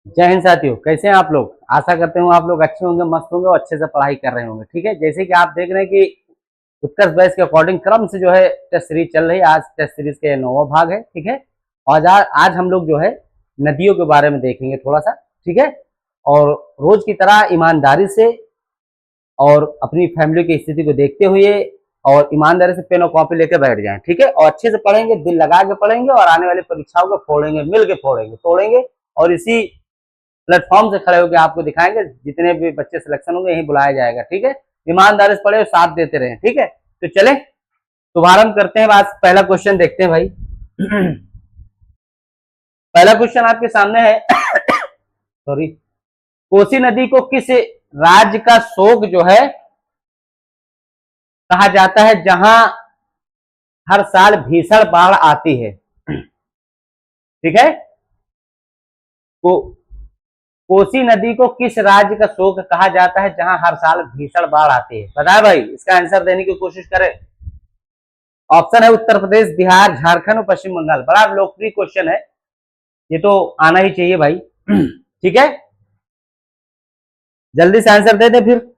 जय हिंद साथियों, कैसे हैं आप लोग। आशा करते हूँ आप लोग अच्छे होंगे, मस्त होंगे और अच्छे से पढ़ाई कर रहे होंगे। ठीक है, जैसे कि आप देख रहे हैं कि उत्कर्ष बैच के अकॉर्डिंग क्रम से जो है टेस्ट सीरीज चल रही है। आज टेस्ट सीरीज के 9वां भाग है। ठीक है, और आज हम लोग जो है नदियों के बारे में देखेंगे थोड़ा सा। ठीक है, और रोज की तरह ईमानदारी से और अपनी फैमिली की स्थिति को देखते हुए और ईमानदारी से पेन और कॉपी लेकर बैठ जाएं। ठीक है, और अच्छे से पढ़ेंगे, दिल लगा के पढ़ेंगे और आने वाली परीक्षाओं को फोड़ेंगे, मिल के फोड़ेंगे, तोड़ेंगे। और इसी प्लेटफॉर्म से खड़े होकर आपको दिखाएंगे, जितने भी बच्चे सिलेक्शन होंगे यही बुलाया जाएगा। ठीक है, ईमानदारी से पढ़े और साथ देते रहे। ठीक है, तो चले शुभारंभ करते हैं। आज पहला क्वेश्चन देखते हैं भाई। पहला क्वेश्चन आपके सामने है। सॉरी, कोसी नदी को किस राज्य का शोक जो है कहा जाता है, जहां हर साल भीषण बाढ़ आती है। ठीक है, को कोसी नदी को किस राज्य का शोक कहा जाता है, जहां हर साल भीषण बाढ़ आती है। बताए भाई, इसका आंसर देने की कोशिश करें। ऑप्शन है उत्तर प्रदेश, बिहार, झारखंड और पश्चिम बंगाल। बड़ा लोकप्रिय क्वेश्चन है, ये तो आना ही चाहिए भाई। ठीक है, जल्दी से आंसर दे दे फिर।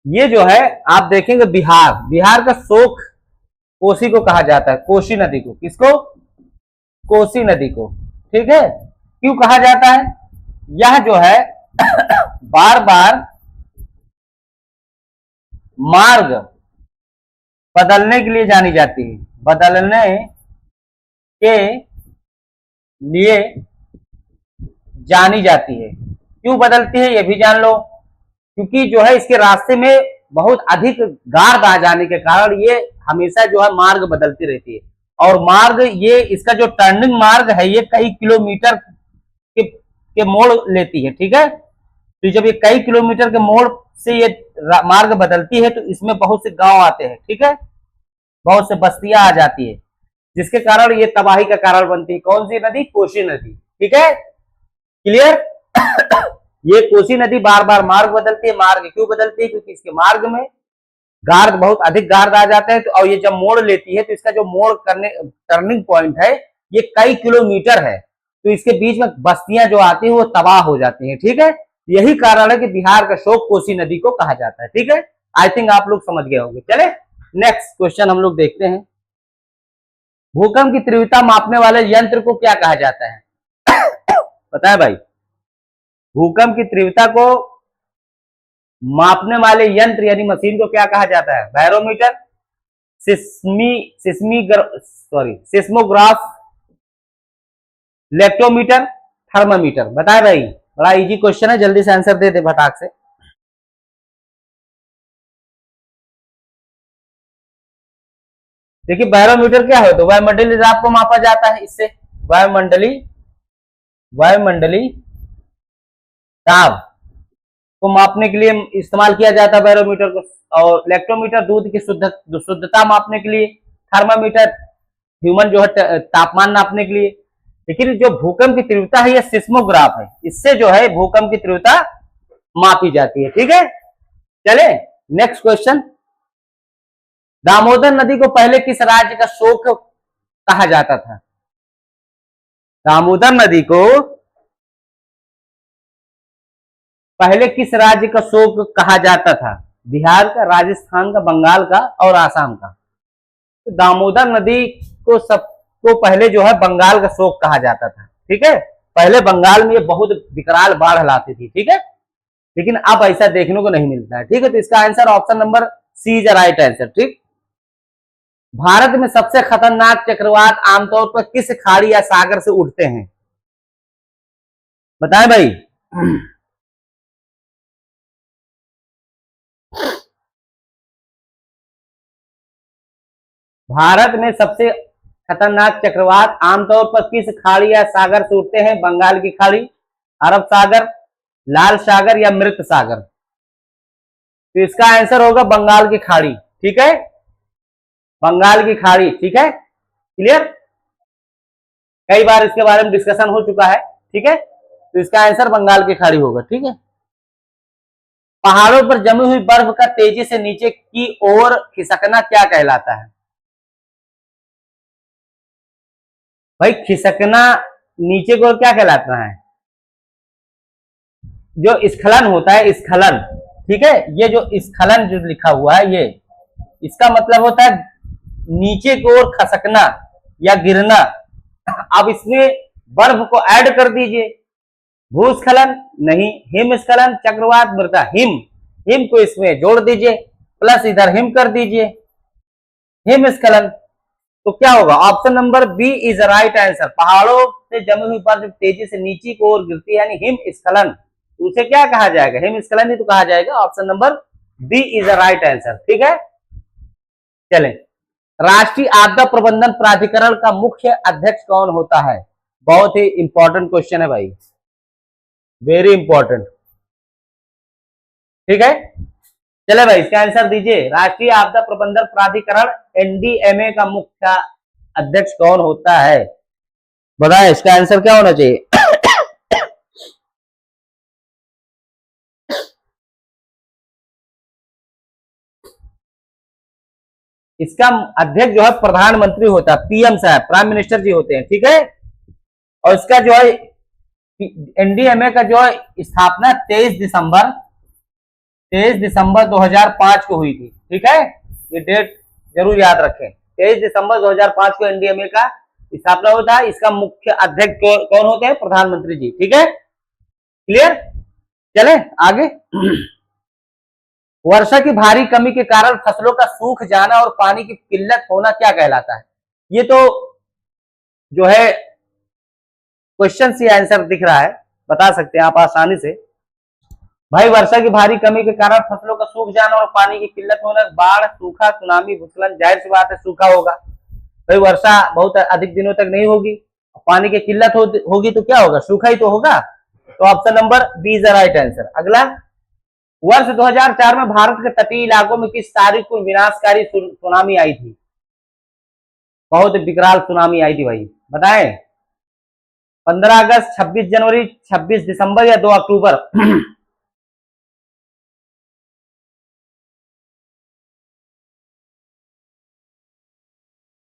ये जो है आप देखेंगे, बिहार, बिहार का शोक कोसी को कहा जाता है। कोसी नदी को, किसको? कोसी नदी को। ठीक है, क्यों कहा जाता है? यह जो है बार बार मार्ग बदलने के लिए जानी जाती है, बदलने के लिए जानी जाती है। क्यों बदलती है ये भी जान लो। क्योंकि जो है इसके रास्ते में बहुत अधिक गार्ड आ जाने के कारण ये हमेशा जो है मार्ग बदलती रहती है। और मार्ग, ये इसका जो टर्निंग मार्ग है ये कई किलोमीटर के मोड़ लेती है। ठीक है, तो जब ये कई किलोमीटर के मोड़ से ये मार्ग बदलती है तो इसमें बहुत से गांव आते हैं। ठीक है, बहुत से बस्तियां आ जाती है, जिसके कारण ये तबाही का कारण बनती है। कौन सी नदी? कोसी नदी। ठीक है, क्लियर। ये कोसी नदी बार बार मार्ग बदलती है। मार्ग क्यों बदलती है? क्योंकि इसके मार्ग में गार्ड, बहुत अधिक गार्ड आ जाते हैं। तो और ये जब मोड़ लेती है तो इसका जो मोड़ करने टर्निंग पॉइंट है ये कई किलोमीटर है, तो इसके बीच में बस्तियां जो आती हैं वो तबाह हो जाती हैं। ठीक है, यही कारण है कि बिहार का शोक कोसी नदी को कहा जाता है। ठीक है, आई थिंक आप लोग समझ गए होंगे। चले नेक्स्ट क्वेश्चन हम लोग देखते हैं। भूकंप की तीव्रता मापने वाले यंत्र को क्या कहा जाता है? पता है भाई, भूकंप की तीव्रता को मापने वाले यंत्र यानी मशीन को क्या कहा जाता है? बैरोमीटर, सिस्मी सिस्मी सॉरी सिस्मोग्राफ, लेक्टोमीटर, थर्मामीटर। बताए भाई, बड़ा इजी क्वेश्चन है, जल्दी से आंसर दे दे फटाक से। देखिए बैरोमीटर क्या है, तो वायुमंडलीय दाब को मापा जाता है इससे। वायुमंडली वायुमंडली दाब को मापने के लिए इस्तेमाल किया जाता है बैरोमीटर को। और इलेक्ट्रोमीटर दूध की शुद्धता मापने के लिए। थर्मामीटर ह्यूमन जो है तापमान नापने के लिए। लेकिन जो भूकंप की तीव्रता है ये सिस्मोग्राफ है, इससे जो है भूकंप की तीव्रता मापी जाती है। ठीक है, चले नेक्स्ट क्वेश्चन। दामोदर नदी को पहले किस राज्य का शोक कहा जाता था? दामोदर नदी को पहले किस राज्य का शोक कहा जाता था? बिहार का, राजस्थान का, बंगाल का और आसाम का। तो दामोदर नदी को सबको पहले जो है बंगाल का शोक कहा जाता था। ठीक है, पहले बंगाल में ये बहुत विकराल बाढ़ लाती थी। ठीक है, लेकिन अब ऐसा देखने को नहीं मिलता है। ठीक है, तो इसका answer option number C is right answer. ठीक, भारत में सबसे खतरनाक चक्रवात आमतौर पर किस खाड़ी या सागर से उठते हैं? बताएं भाई। भारत में सबसे खतरनाक चक्रवात आमतौर पर किस खाड़ी या सागर से उठते हैं? बंगाल की खाड़ी, अरब सागर, लाल सागर या मृत सागर। तो इसका आंसर होगा बंगाल की खाड़ी। ठीक है, बंगाल की खाड़ी। ठीक है, क्लियर। कई बार इसके बारे में डिस्कशन हो चुका है। ठीक है, तो इसका आंसर बंगाल की खाड़ी होगा। ठीक है, पहाड़ों पर जमी हुई बर्फ का तेजी से नीचे की ओर खिसकना क्या कहलाता है? भाई खिसकना नीचे को क्या कहलाता है? जो स्खलन होता है, स्खलन, ठीक है, ये जो स्खलन जो लिखा हुआ है, ये इसका मतलब होता है नीचे की ओर खसकना या गिरना। अब इसमें बर्फ को ऐड कर दीजिए, भूस्खलन नहीं, हिमस्खलन, चक्रवात, मृदा, हिम, हिम को इसमें जोड़ दीजिए, प्लस इधर हिम कर दीजिए, हिमस्खलन। तो क्या होगा? Option number B is right answer. पहाड़ों से जमी हुई बर्फ तेजी से नीचे की ओर गिरती है, यानी हिमस्खलन, तो उसे क्या कहा जाएगा? हिमस्खलन ही तो कहा जाएगा। Option number B is right answer, ठीक है। चलें, राष्ट्रीय आपदा प्रबंधन प्राधिकरण का मुख्य अध्यक्ष कौन होता है? बहुत ही इंपॉर्टेंट क्वेश्चन है भाई, वेरी इंपॉर्टेंट, ठीक है। चले भाई, इसका आंसर दीजिए। राष्ट्रीय आपदा प्रबंधन प्राधिकरण एनडीएमए का मुख्य अध्यक्ष कौन होता है? बताएं, इसका आंसर क्या होना चाहिए? इसका अध्यक्ष जो है प्रधानमंत्री होता है, पीएम साहब, प्राइम मिनिस्टर जी होते हैं, ठीक है। और इसका जो है एनडीएमए का जो है स्थापना 23 दिसंबर 2005 को हुई थी, ठीक है। ये डेट जरूर याद रखें, 23 दिसंबर 2005 को एनडीएमए का स्थापना होता है। इसका मुख्य अध्यक्ष कौन होते हैं? प्रधानमंत्री जी, ठीक है। क्लियर? चले आगे। वर्षा की भारी कमी के कारण फसलों का सूख जाना और पानी की किल्लत होना क्या कहलाता है? ये तो जो है क्वेश्चन से आंसर दिख रहा है, बता सकते हैं आप आसानी से। भाई वर्षा की भारी कमी के कारण फसलों का सूख जाना और पानी की किल्लत होना, बाढ़, सूखा, सुनामी, भूस्खलन, जाहिर सी बात है सूखा होगा। भाई वर्षा बहुत अधिक दिनों तक नहीं होगी, पानी की किल्लत होगी तो क्या होगा? सूखा ही तो होगा। तो option number B is the right answer. अगला, वर्ष 2004 में भारत के तटीय इलाकों में किस तारीख को विनाशकारी सुनामी आई थी? बहुत विकराल सुनामी आई थी भाई, बताएं। 15 अगस्त, 26 जनवरी, 26 दिसंबर या 2 अक्टूबर?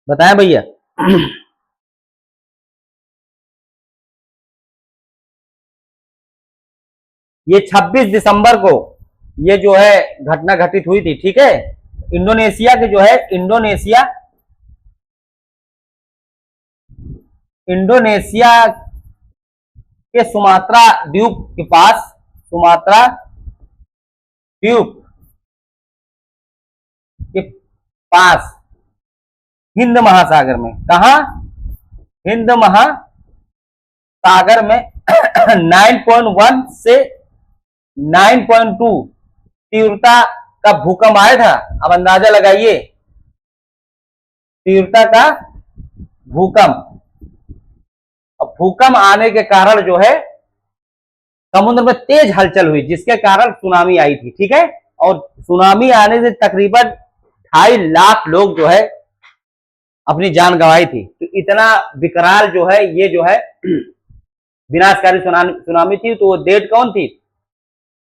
बताएं भैया। ये 26 दिसंबर को ये जो है घटना घटित हुई थी, ठीक है। इंडोनेशिया के जो है इंडोनेशिया के सुमात्रा द्वीप के पास, सुमात्रा द्वीप के पास, हिंद महासागर में, कहा? हिंद महासागर में 9.1 से 9.2 तीव्रता का भूकंप आया था। अब अंदाजा लगाइए तीव्रता का भूकंप। अब भूकंप आने के कारण जो है समुद्र में तेज हलचल हुई, जिसके कारण सुनामी आई थी, ठीक है। और सुनामी आने से तकरीबन 2.5 लाख लोग जो है अपनी जान गंवाई थी। तो इतना विकराल जो है ये जो है विनाशकारी सुनामी थी। तो वो डेट कौन थी?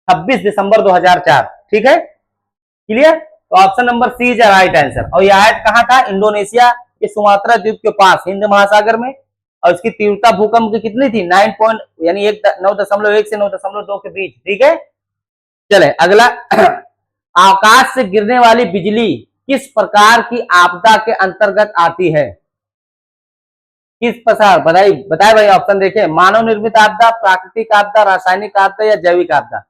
26 दिसंबर 2004, ठीक है। क्लियर? तो option number C is right answer. और ये आयत कहां था? इंडोनेशिया के सुमात्रा द्वीप के पास, हिंद महासागर में। और इसकी तीव्रता भूकंप की कितनी थी? 9 यानी 9.1 से 9.2 के बीच, ठीक है। चले अगला। आकाश से गिरने वाली बिजली किस प्रकार की आपदा के अंतर्गत आती है? किस प्रकार? बताए भाई, ऑप्शन देखें। मानव निर्मित आपदा, प्राकृतिक आपदा, रासायनिक आपदा या जैविक आपदा?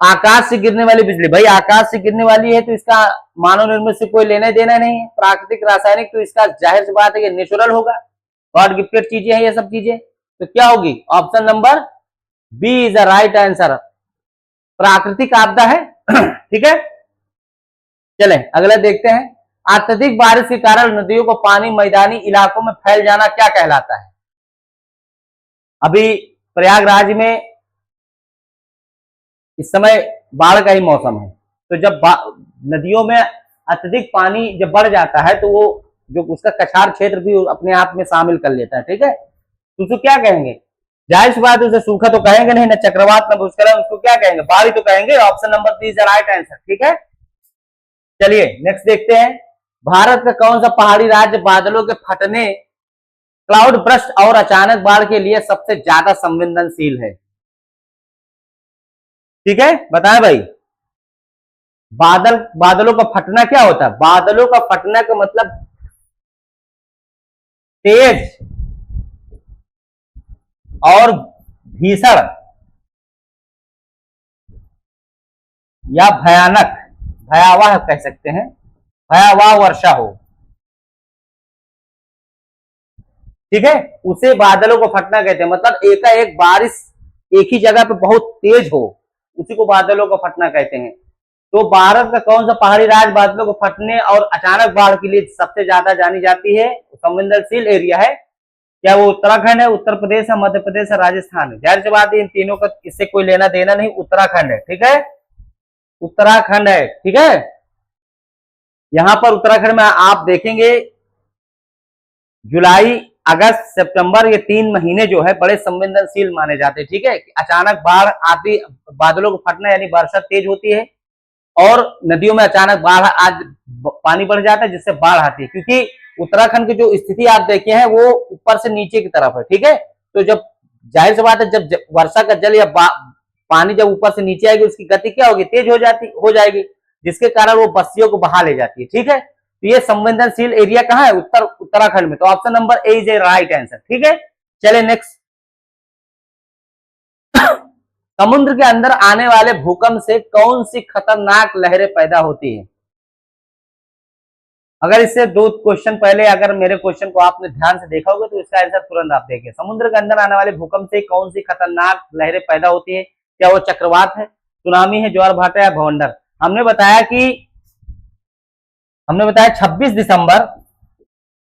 आकाश से गिरने वाली बिजली, भाई आकाश से गिरने वाली है तो इसका मानव निर्मित से कोई लेना देना नहीं है। प्राकृतिक, रासायनिक तो इसका जाहिर सी बात है ये नेचुरल होगा, गॉड गिफ्टेड चीजें हैं ये सब चीजें। तो क्या होगी? Option number B is the right answer, प्राकृतिक आपदा है। ठीक है, चले अगला देखते हैं। अत्यधिक बारिश के कारण नदियों को पानी मैदानी इलाकों में फैल जाना क्या कहलाता है? अभी प्रयागराज में इस समय बाढ़ का ही मौसम है, तो जब नदियों में अत्यधिक पानी जब बढ़ जाता है तो वो जो उसका कछार क्षेत्र भी अपने आप में शामिल कर लेता है, ठीक है। तो उसको क्या कहेंगे? जाहिर सी बात, उसे सूखा तो कहेंगे नहीं, ना चक्रवात ना भूस्खलन, उसको क्या कहेंगे? बाढ़ ही तो कहेंगे। Option number D is right answer, ठीक है। चलिए नेक्स्ट देखते हैं। भारत का कौन सा पहाड़ी राज्य बादलों के फटने क्लाउड बर्स्ट और अचानक बाढ़ के लिए सबसे ज्यादा संवेदनशील है? ठीक है, बताएं भाई। बादलों का फटना क्या होता है? बादलों का फटना का मतलब तेज और भीषण या भयानक, भयावह कह सकते हैं, भयावह वर्षा हो, ठीक है, उसे बादलों को फटना कहते हैं। मतलब एकाएक बारिश एक ही जगह पे बहुत तेज हो, उसी को बादलों को फटना कहते हैं। तो भारत का कौन सा पहाड़ी राज्य बादलों को फटने और अचानक बाढ़ के लिए सबसे ज्यादा जानी जाती है, संवेदनशील एरिया है? क्या वो उत्तराखंड है, उत्तर प्रदेश है, मध्य प्रदेश है, राजस्थान है? जाहिर सी बात है इन तीनों का इससे कोई लेना देना नहीं, उत्तराखंड है, ठीक है, उत्तराखंड है, ठीक है। यहां पर उत्तराखंड में आप देखेंगे जुलाई, अगस्त, सितंबर, ये 3 महीने जो है बड़े संवेदनशील माने जाते हैं, ठीक है। अचानक बाढ़ आती, बादलों को फटना यानी वर्षा तेज होती है और नदियों में अचानक बाढ़ आज पानी बढ़ जाता है जिससे बाढ़ आती है, क्योंकि उत्तराखंड की जो स्थिति आप देखे हैं वो ऊपर से नीचे की तरफ है, ठीक है। तो जब जाहिर सी बात है जब वर्षा का जल या पानी जब ऊपर से नीचे आएगी उसकी गति क्या होगी, तेज हो जाएगी, जिसके कारण वो बस्तियों को बहा ले जाती है, ठीक है। तो ये संवेदनशील एरिया कहाँ है? उत्तराखंड में। तो option number A is a right answer, ठीक है। चले नेक्स्ट। समुद्र के अंदर आने वाले भूकंप से कौन सी खतरनाक लहरें पैदा होती है? अगर इससे 2 क्वेश्चन पहले अगर मेरे क्वेश्चन को आपने ध्यान से देखा होगा तो इसका आंसर तुरंत आप देखें। समुद्र के अंदर आने वाले भूकंप से कौन सी खतरनाक लहरें पैदा होती है? क्या वो चक्रवात है, सुनामी है, ज्वार भाटा या भवंडर? हमने बताया 26 दिसंबर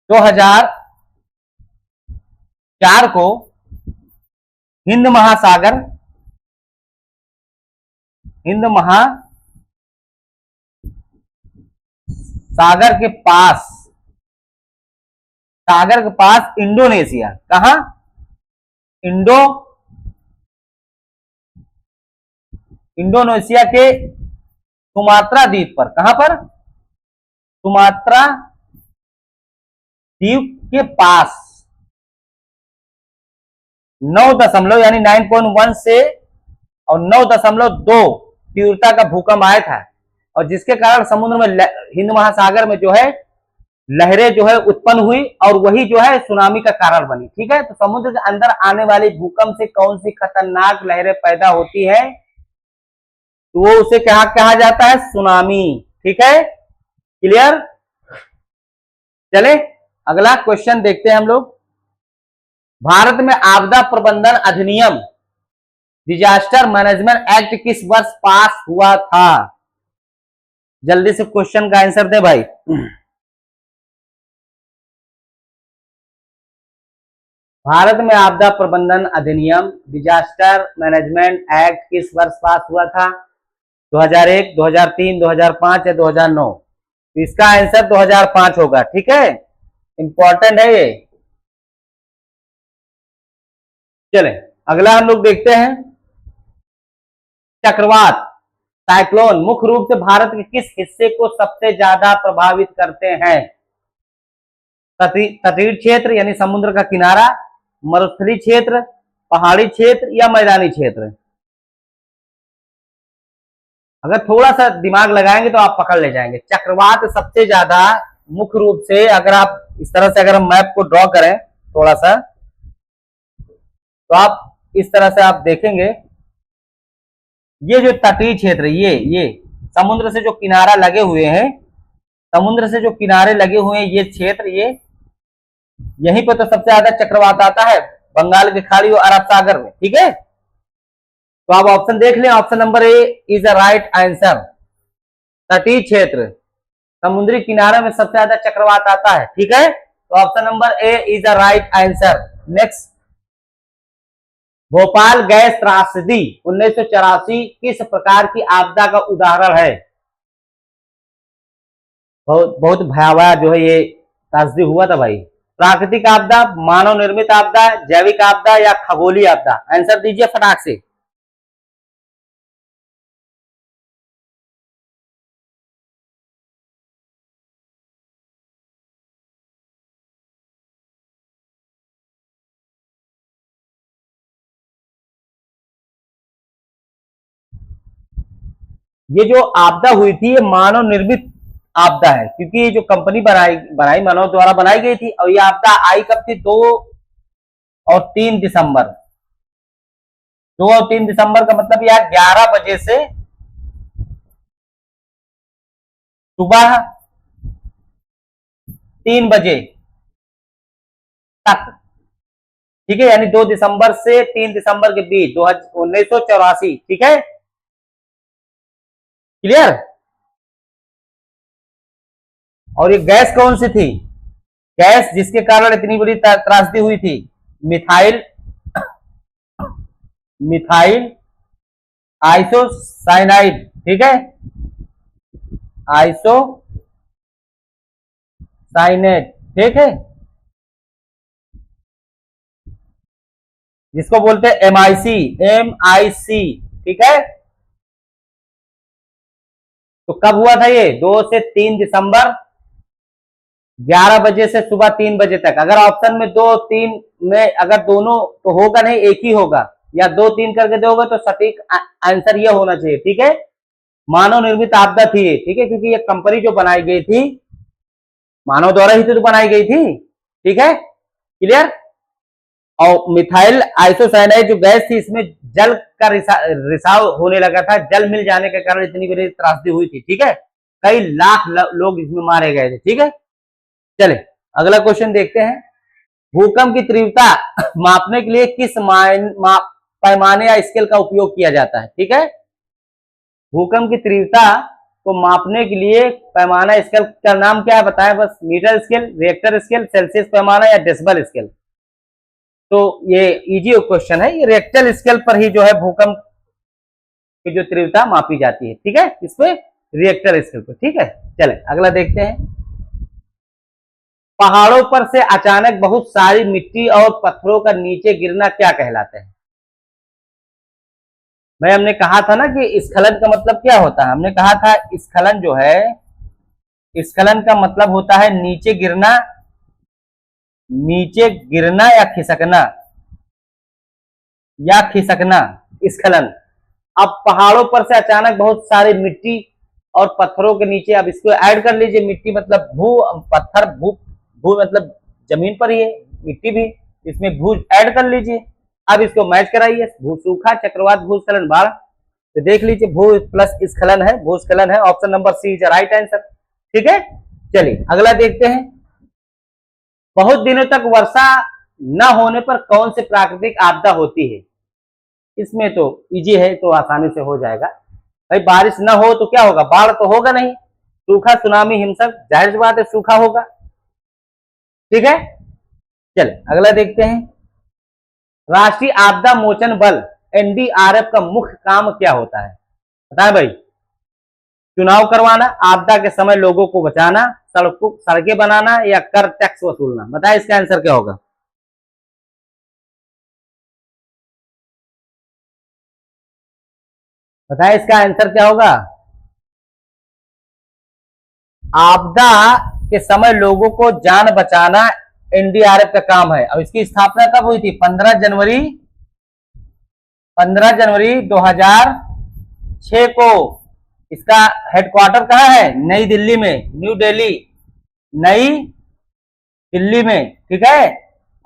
2004 को हिंद महासागर सागर के पास इंडोनेशिया, कहा? इंडो इंडोनेशिया के सुमात्रा द्वीप पर, कहां पर? सुमात्रा द्वीप के पास 9 यानी 9.1 से और 9.2 तीव्रता का भूकंप आया था, और जिसके कारण समुद्र में हिंद महासागर में जो है लहरें जो है उत्पन्न हुई और वही जो है सुनामी का कारण बनी, ठीक है। तो समुद्र के अंदर आने वाले भूकंप से कौन सी खतरनाक लहरें पैदा होती है? तो वो उसे क्या कहा जाता है? सुनामी, ठीक है, क्लियर। चले अगला क्वेश्चन देखते हैं हम लोग। भारत में आपदा प्रबंधन अधिनियम डिजास्टर मैनेजमेंट एक्ट किस वर्ष पास हुआ था? जल्दी से क्वेश्चन का आंसर दे भाई। भारत में आपदा प्रबंधन अधिनियम डिजास्टर मैनेजमेंट एक्ट किस वर्ष पास हुआ था? 2001, 2003, 2005 या 2009? तो इसका आंसर 2005 होगा, ठीक है, इंपॉर्टेंट है ये। चले अगला हम लोग देखते हैं। चक्रवात साइक्लोन मुख्य रूप से भारत के किस हिस्से को सबसे ज्यादा प्रभावित करते हैं? तटीय क्षेत्र यानी समुद्र का किनारा, मरुस्थलीय क्षेत्र, पहाड़ी क्षेत्र या मैदानी क्षेत्र? अगर थोड़ा सा दिमाग लगाएंगे तो आप पकड़ ले जाएंगे। चक्रवात सबसे ज्यादा मुख्य रूप से, अगर आप इस तरह से अगर हम मैप को ड्रॉ करें थोड़ा सा, तो आप इस तरह से आप देखेंगे ये जो तटीय क्षेत्र, ये समुद्र से जो किनारा लगे हुए हैं, समुद्र से जो किनारे लगे हुए हैं ये क्षेत्र, ये यहीं पर तो सबसे ज्यादा चक्रवात आता है, बंगाल की खाड़ी और अरब सागर में, ठीक है। तो आप ऑप्शन देख लें, option number A is the right answer. तटीय क्षेत्र, समुद्री किनारे में सबसे ज्यादा चक्रवात आता है, ठीक है। तो option number A is the right answer. Next. Bhopal gas त्रासदी 1984 किस प्रकार की आपदा का उदाहरण है? बहुत बहुत भयावह जो है ये त्रासदी हुआ था भाई। प्राकृतिक आपदा, मानव निर्मित आपदा, जैविक आपदा या खगोलीय आपदा? आंसर दीजिए फटाक से। ये जो आपदा हुई थी ये मानव निर्मित आपदा है, क्योंकि ये जो कंपनी बनाई बनाई मानव द्वारा बनाई गई थी। और ये आपदा आई कब थी? 2 और 3 दिसंबर। 2 और 3 दिसंबर का मतलब यार 11 बजे से सुबह 3 बजे तक, ठीक है, यानी 2 दिसंबर से 3 दिसंबर के बीच 1984, ठीक है, क्लियर। और ये गैस कौन सी थी? गैस जिसके कारण इतनी बड़ी त्रासदी हुई थी, मिथाइल मिथाइल आइसोसाइनाइड, ठीक है, आइसोसाइनेट, ठीक है, जिसको बोलते हैं MIC, MIC, ठीक है। तो कब हुआ था ये? 2 से 3 दिसंबर, 11 बजे से सुबह 3 बजे तक। अगर ऑप्शन में 2 3 में अगर दोनों तो होगा नहीं, एक ही होगा, या 2 3 करके दोगे तो सटीक आंसर ये होना चाहिए, ठीक है। मानव निर्मित आपदा थी ये, ठीक है, क्योंकि ये कंपनी जो बनाई गई थी मानव द्वारा ही तो बनाई गई थी, ठीक है, क्लियर। और मिथाइल आइसोसाइनाइड जो गैस थी, इसमें जल का रिसाव होने लगा था। जल मिल जाने के कारण इतनी बड़ी त्रासदी हुई थी, ठीक है, कई लाख लोग इसमें मारे गए थे, ठीक है। चले अगला क्वेश्चन देखते हैं। भूकंप की तीव्रता मापने के लिए किस पैमाने या स्केल का उपयोग किया जाता है? ठीक है, भूकंप की तीव्रता को मापने के लिए पैमाना स्केल का नाम क्या है बताएं बस। Meter scale, Richter scale, Celsius पैमाना या डेसिबल स्केल। तो ये इजी क्वेश्चन है। ये रिएक्टर स्केल पर ही जो है भूकंप की जो तीव्रता मापी जाती है, ठीक है, इस पे रिएक्टर स्केल पर, ठीक है। चले अगला देखते हैं। पहाड़ों पर से अचानक बहुत सारी मिट्टी और पत्थरों का नीचे गिरना क्या कहलाता है? भाई हमने कहा था ना कि स्खलन का मतलब क्या होता है। हमने कहा था स्खलन जो है, स्खलन का मतलब होता है नीचे गिरना, नीचे गिरना या खिसकना, स्खलन। अब पहाड़ों पर से अचानक बहुत सारी मिट्टी और पत्थरों के नीचे, अब इसको ऐड कर लीजिए। मिट्टी मतलब भू, पत्थर भू, भू मतलब जमीन पर ही है, मिट्टी भी, इसमें भू ऐड कर लीजिए। अब इसको मैच कराइए, भू सूखा, चक्रवात, भूस्खलन, बाढ़। तो देख लीजिए भू प्लस स्खलन है, भूस्खलन है। Option number C is right answer, ठीक है। चलिए अगला देखते हैं। बहुत दिनों तक वर्षा न होने पर कौन सी प्राकृतिक आपदा होती है? इसमें तो इजी है, तो आसानी से हो जाएगा। भाई बारिश न हो तो क्या होगा? बाढ़ तो होगा नहीं। सूखा, सुनामी, हिमस्खलन, जाहिर सी बात है सूखा होगा, ठीक है। चले अगला देखते हैं। राष्ट्रीय आपदा मोचन बल NDRF का मुख्य काम क्या होता है? बताएं भाई। चुनाव करवाना, आपदा के समय लोगों को बचाना, सड़कें बनाना या कर टैक्स वसूलना। बताएं इसका आंसर क्या होगा? बताएं इसका आंसर क्या होगा? आपदा के समय लोगों को जान बचाना NDRF का काम है। और इसकी स्थापना कब हुई थी? 15 जनवरी 2006 को। इसका हेडक्वार्टर कहाँ है? नई दिल्ली में, न्यू दिल्ली, नई दिल्ली में, ठीक है।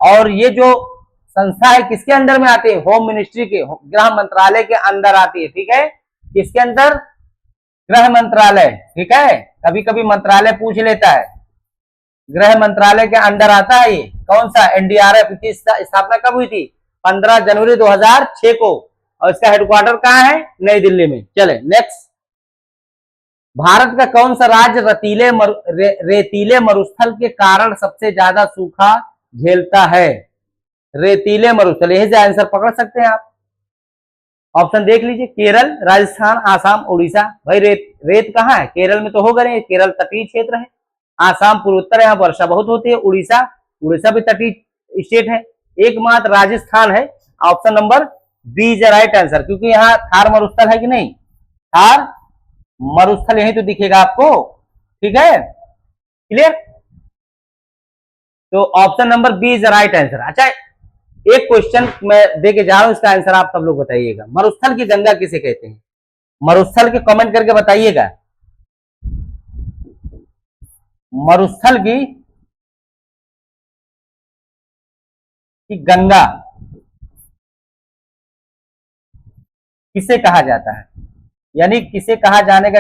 और ये जो संस्था है किसके अंदर में आती है? होम मिनिस्ट्री के, गृह मंत्रालय के अंदर आती है, ठीक है। किसके अंदर? गृह मंत्रालय, ठीक है। कभी कभी मंत्रालय पूछ लेता है, गृह मंत्रालय के अंदर आता है ये। कौन सा? NDRF की स्थापना कब हुई थी? 15 जनवरी 2006 को। और इसका हेडक्वार्टर कहाँ है? नई दिल्ली में। चले नेक्स्ट। भारत का कौन सा राज्य रेतीले मरुस्थल के कारण सबसे ज्यादा सूखा झेलता है? रेतीले मरुस्थल, यही से आंसर पकड़ सकते हैं आप। ऑप्शन देख लीजिए। केरल, राजस्थान, आसाम, उड़ीसा। भाई रेत कहाँ है? केरल में तो होगा नहीं, केरल तटीय क्षेत्र है। आसाम पूर्वोत्तर, यहाँ वर्षा बहुत होती है। उड़ीसा, उड़ीसा भी तटीय स्टेट है। एकमात्र राजस्थान है। Option number B is right answer, क्योंकि यहाँ थार मरुस्थल है कि नहीं? थार मरुस्थल यही तो दिखेगा आपको, ठीक है, क्लियर। तो option number B is right answer. अच्छा एक क्वेश्चन मैं दे के जा रहा हूं, इसका आंसर आप सब लोग बताइएगा। मरुस्थल की गंगा किसे कहते हैं? मरुस्थल के कमेंट करके बताइएगा। मरुस्थल की गंगा किसे कहा जाता है, यानी किसे कहा जाने का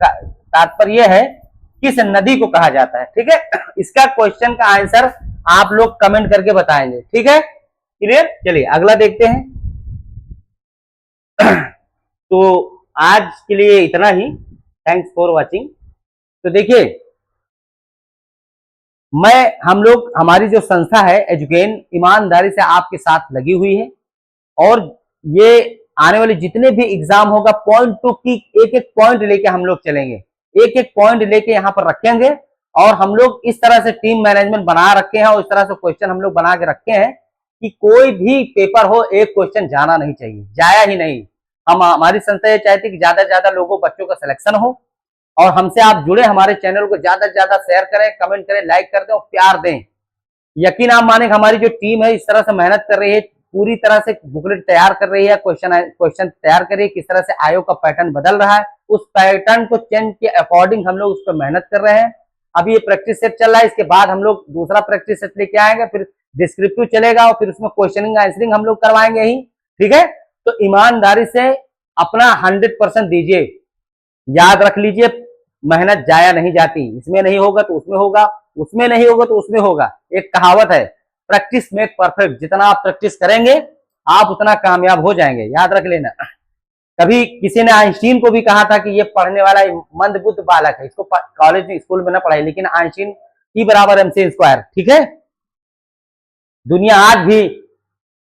तात्पर्य है किस नदी को कहा जाता है। ठीक है, इसका क्वेश्चन का आंसर आप लोग कमेंट करके बताएंगे। ठीक है, क्लियर। चलिए अगला देखते हैं। तो आज के लिए इतना ही। Thanks for watching. तो देखिए, हम लोग हमारी जो संस्था है एजुकेन ईमानदारी से आपके साथ लगी हुई है, और ये आने वाले जितने भी एग्जाम होगा पॉइंट टू की एक एक पॉइंट लेके हम लोग चलेंगे, एक एक पॉइंट लेके यहाँ पर रखेंगे, और हम लोग इस तरह से टीम मैनेजमेंट बना रखे हैं और इस तरह से क्वेश्चन हम लोग बना के रखे हैं कि कोई भी पेपर हो एक क्वेश्चन जाना नहीं चाहिए, जाया ही नहीं। हम हमारी संस्था ये चाहती है कि ज्यादा से ज्यादा लोगों बच्चों का सिलेक्शन हो, और हमसे आप जुड़े, हमारे चैनल को ज्यादा से ज्यादा शेयर करें, कमेंट करें, लाइक कर दें और प्यार दें। यकीन आप माने हमारी जो टीम है इस तरह से मेहनत कर रही है, पूरी तरह से बुकलेट तैयार कर रही है, क्वेश्चन तैयार कर रही है, किस तरह से आयोग का पैटर्न बदल रहा है, उस पैटर्न को चेंज के अकॉर्डिंग हम लोग उस पर मेहनत कर रहे हैं। अभी ये प्रैक्टिस सेट चल रहा है, इसके बाद हम लोग दूसरा प्रैक्टिस सेट लेके आएंगे, फिर डिस्क्रिप्टिव चलेगा और फिर उसमें क्वेश्चनिंग आंसरिंग हम लोग करवाएंगे ही। ठीक है, तो ईमानदारी से अपना 100% दीजिए। याद रख लीजिए, मेहनत जाया नहीं जाती, इसमें नहीं होगा तो उसमें होगा, उसमें नहीं होगा तो उसमें होगा। एक कहावत है, प्रैक्टिस मेक परफेक्ट। जितना आप प्रैक्टिस करेंगे आप उतना कामयाब हो जाएंगे, याद रख लेना। कभी किसी ने आइंस्टीन को भी कहा था कि ये पढ़ने वाला मंदबुद्ध बालक है, इसको कॉलेज में स्कूल में ना पढ़ाई, लेकिन आइंस्टीन E = mc²। ठीक है, दुनिया आज भी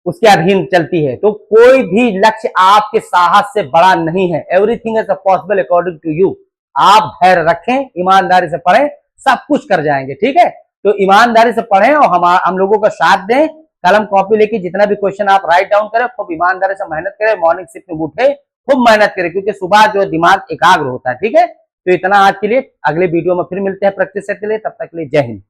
उसके अधीन चलती है। तो कोई भी लक्ष्य आपके साहस से बड़ा नहीं है। Everything is possible according to you. आप धैर्य रखें, ईमानदारी से पढ़ें, सब कुछ कर जाएंगे। ठीक है, तो ईमानदारी से पढ़ें और हम लोगों का साथ दें। कलम कॉपी लेके जितना भी क्वेश्चन आप राइट डाउन करें, खूब ईमानदारी से मेहनत करें, मॉर्निंग शिफ्ट में उठे, खूब मेहनत करें, क्योंकि सुबह जो दिमाग एकाग्र होता है। ठीक है, तो इतना आज के लिए। अगले वीडियो में फिर मिलते हैं प्रैक्टिस सेट के लिए, तब तक के लिए जय हिंद।